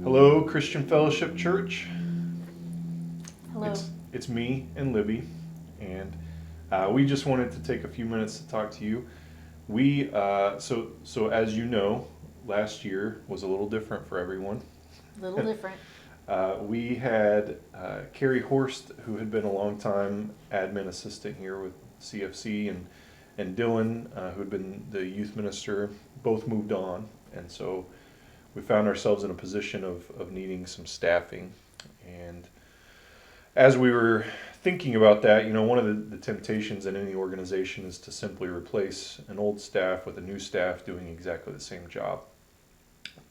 Hello, Christian Fellowship Church. Hello. It's me and Libbie, and we just wanted to take a few minutes to talk to you. So as you know, last year was a little different for everyone. A little different. We had Carrie Horst, who had been a long time admin assistant here with CFC, and Dylan, who had been the youth minister, both moved on, and so we found ourselves in a position of needing some staffing. And as we were thinking about that, one of the temptations in any organization is to simply replace an old staff with a new staff doing exactly the same job.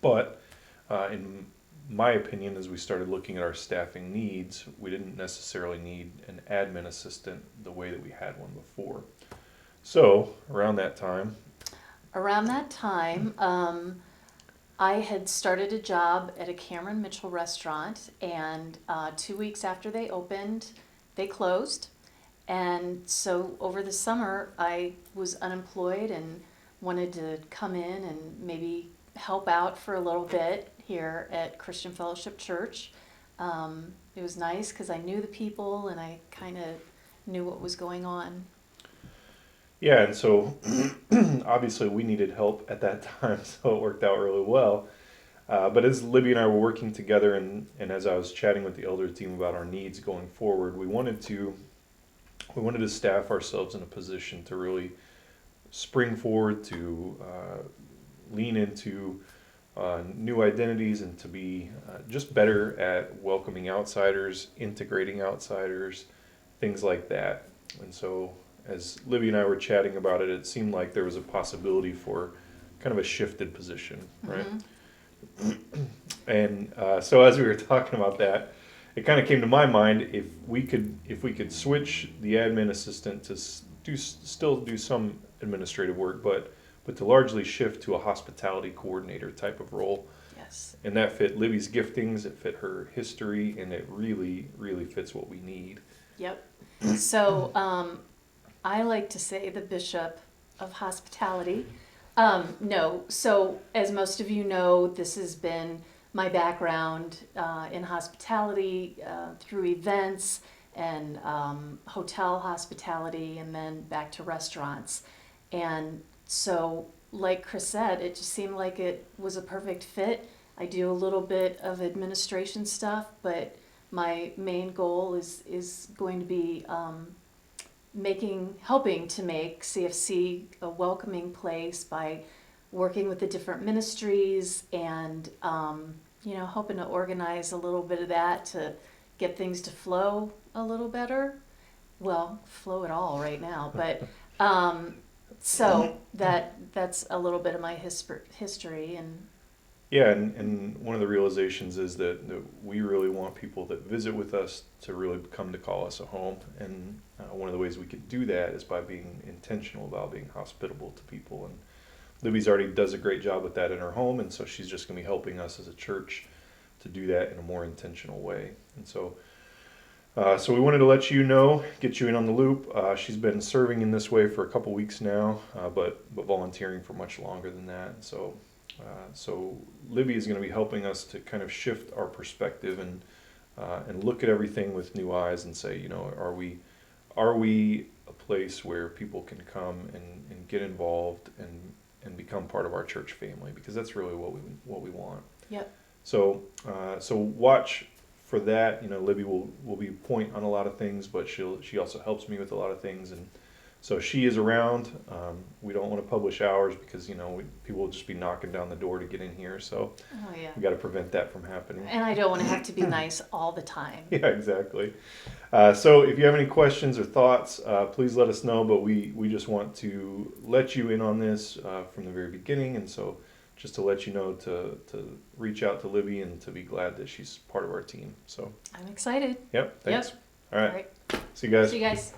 But in my opinion, as we started looking at our staffing needs, we didn't necessarily need an admin assistant the way that we had one before. So around that time, I had started a job at a Cameron Mitchell restaurant, and 2 weeks after they opened, they closed. And so over the summer, I was unemployed and wanted to come in and maybe help out for a little bit here at Christian Fellowship Church. It was nice because I knew the people and I kind of knew what was going on. yeah, and so obviously we needed help at that time, so it worked out really well. But as Libbie and I were working together, and as I was chatting with the elder team about our needs going forward, we wanted to staff ourselves in a position to really spring forward, to lean into new identities, and to be just better at welcoming outsiders, integrating outsiders, things like that. And so as Libbie and I were chatting about it, it seemed like there was a possibility for kind of a shifted position, right? Mm-hmm. And so as we were talking about that, it kind of came to my mind, if we could switch the admin assistant to still do some administrative work, but to largely shift to a hospitality coordinator type of role. Yes. And that fit Libbie's giftings, it fit her history, and it really, really fits what we need. Yep. So I like to say the bishop of hospitality. No, so as most of you know, this has been my background in hospitality through events and hotel hospitality, and then back to restaurants. And so, like Chris said, it just seemed like it was a perfect fit. I do a little bit of administration stuff, but my main goal is going to be helping to make CFC a welcoming place by working with the different ministries and hoping to organize a little bit of that to get things to flow a little better. Well, flow at all right now, but so that's a little bit of my history. And Yeah, and one of the realizations is that we really want people that visit with us to really come to call us a home. And one of the ways we can do that is by being intentional about being hospitable to people. And Libbie's already does a great job with that in her home, and so she's just going to be helping us as a church to do that in a more intentional way. And so we wanted to let you know, get you in on the loop. She's been serving in this way for a couple weeks now, but volunteering for much longer than that. So Libbie is going to be helping us to kind of shift our perspective and look at everything with new eyes and say, are we a place where people can come and get involved and become part of our church family? Because that's really what we want. yep. So watch for that. Libbie will be point on a lot of things, but she also helps me with a lot of things, and so she is around. We don't want to publish hours because people will just be knocking down the door to get in here. So Oh yeah. we got to prevent that from happening. And I don't want to have to be nice all the time. Yeah, exactly. So if you have any questions or thoughts, please let us know. But we just want to let you in on this from the very beginning, and so just to let you know to reach out to Libbie and to be glad that she's part of our team. So I'm excited. yep, thanks. Yep. All right. See you guys. See you guys.